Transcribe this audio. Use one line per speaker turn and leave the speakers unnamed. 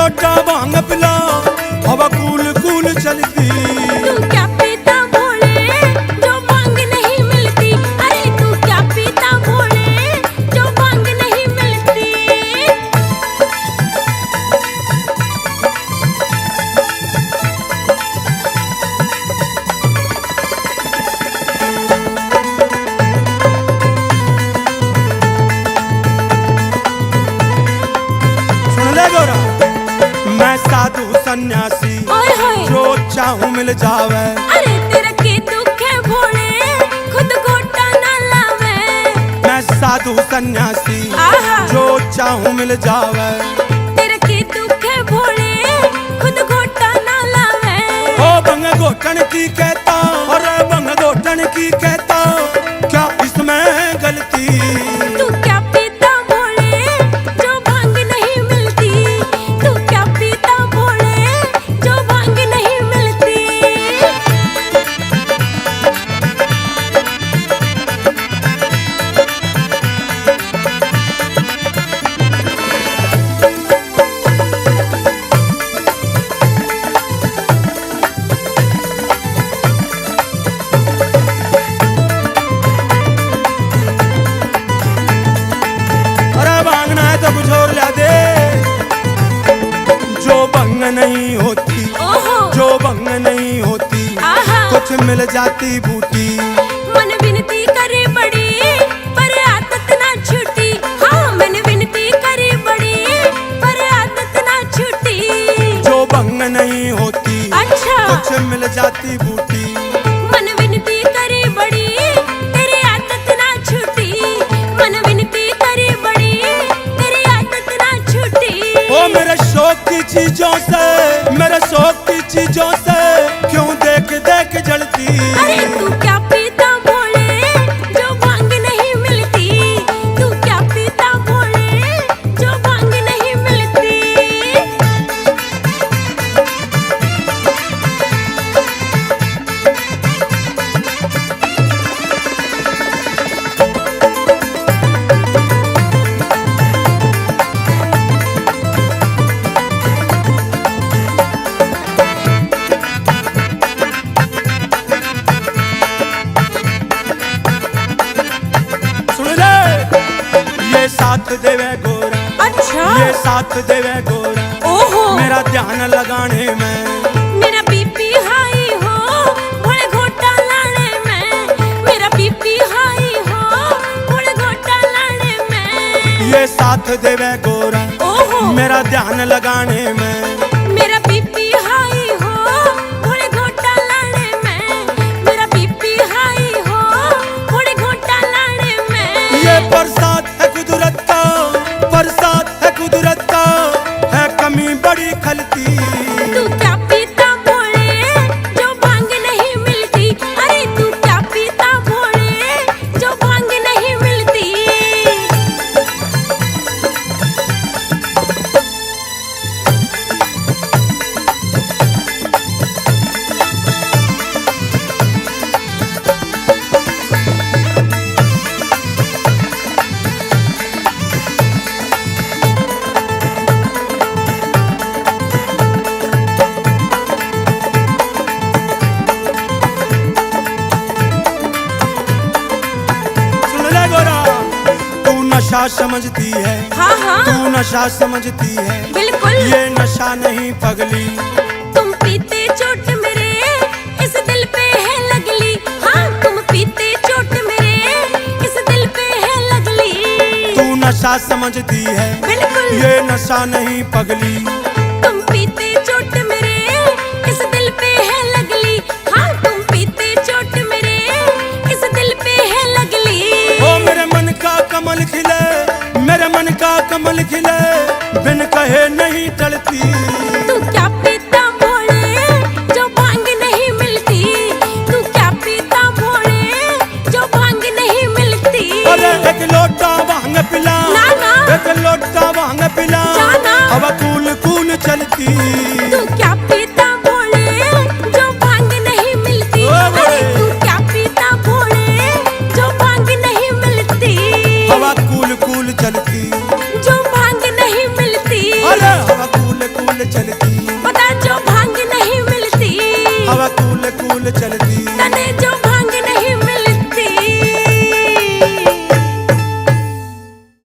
लोटा भांग पिला, हवा कूल कूल चलती।
तू क्या पीता भोले जो भांग नहीं मिलती, अरे तू क्या पीता भोले जो भांग नहीं मिलती।
सुन ले गोरा, मैं साधु सन्यासी, जो चाहूं मिल जावे।
अरे तेरा के दुख है भोले, खुद घोटा ना लावे।
मैं साधु सन्यासी, जो चाहूं मिल जावे।
तेरा के दुख है भोले, खुद घोटा ना लावे।
ओ बंग घोटन की कहता, और बंग घोटन की कहता, क्या इसमें गलती।
तू क्या पीता भोले जो भांग नहीं मिलती, तू क्या पीता भोले जो भांग नहीं मिलती।
अरे भांगना है तो कुछ और ला दे। जो भंग नहीं होती, जो भंग नहीं होती, कुछ मिल जाती बूटी।
मन विनती करे बड़ी पर आदत ना छूटी, हाँ मन विनती करे बड़ी पर आदत ना छूटी।
जो भंग नहीं होती,
अच्छा
कुछ मिल जाती बूटी।
मन विनती करे बड़ी तेरी आदत ना छूटी, मन विनती करे बड़ी तेरी आदत ना छूटी।
ओ मेरे शौक की चीजों से, मेरे शौक की चीजों से क्यों देख देख जलती।
अरे तू क्या पीता भोले जो भांग नहीं मिलती, तू क्या पीता भोले जो भांग नहीं मिलती।
सुन ले, ये साथ देवे गोरा,
अच्छा
ये साथ देवे गोरा,
ओहो
मेरा ध्यान लगाने में।
मेरा बीपी हाई हो भोले घोटा लाने में, मेरा बीपी हाई हो भोले घोटा लाने में।
ये साथ देवे गोरा,
ओहो
मेरा ध्यान लगाने में।
मेरा बीपी हाई हो भोले घोटा लाने में, मेरा बीपी हाई हो भोले घोटा लाने में।
ये बरसात है कुदरत का, बरसात है कुदरत का, है कमी बड़ी खलती।
तू क्या पीता भोले जो भांग नहीं मिलती, अरे तू क्या पीता भोले जो भांग नहीं मिलती।
सुन ले गोरा, तू नशा समझती है,
हाँ हाँ
तू नशा समझती है,
बिल्कुल।
ये नशा नहीं पगली।
तुम पीते चोट मेरे इस दिल पे है लगली, हाँ तुम पीते चोट मेरे इस दिल पे है लगली।
तू नशा समझती है,
बिल्कुल।
ये नशा नहीं पगली।
तुम पीते चोट मेरे इस दिल पे है लगली, हाँ तुम पीते चोट मेरे इस दिल पे है लगली।
ओ मेरे मन का कमल खिले, मेरे मन का कमल खिले, बिन कहे नहीं टलती।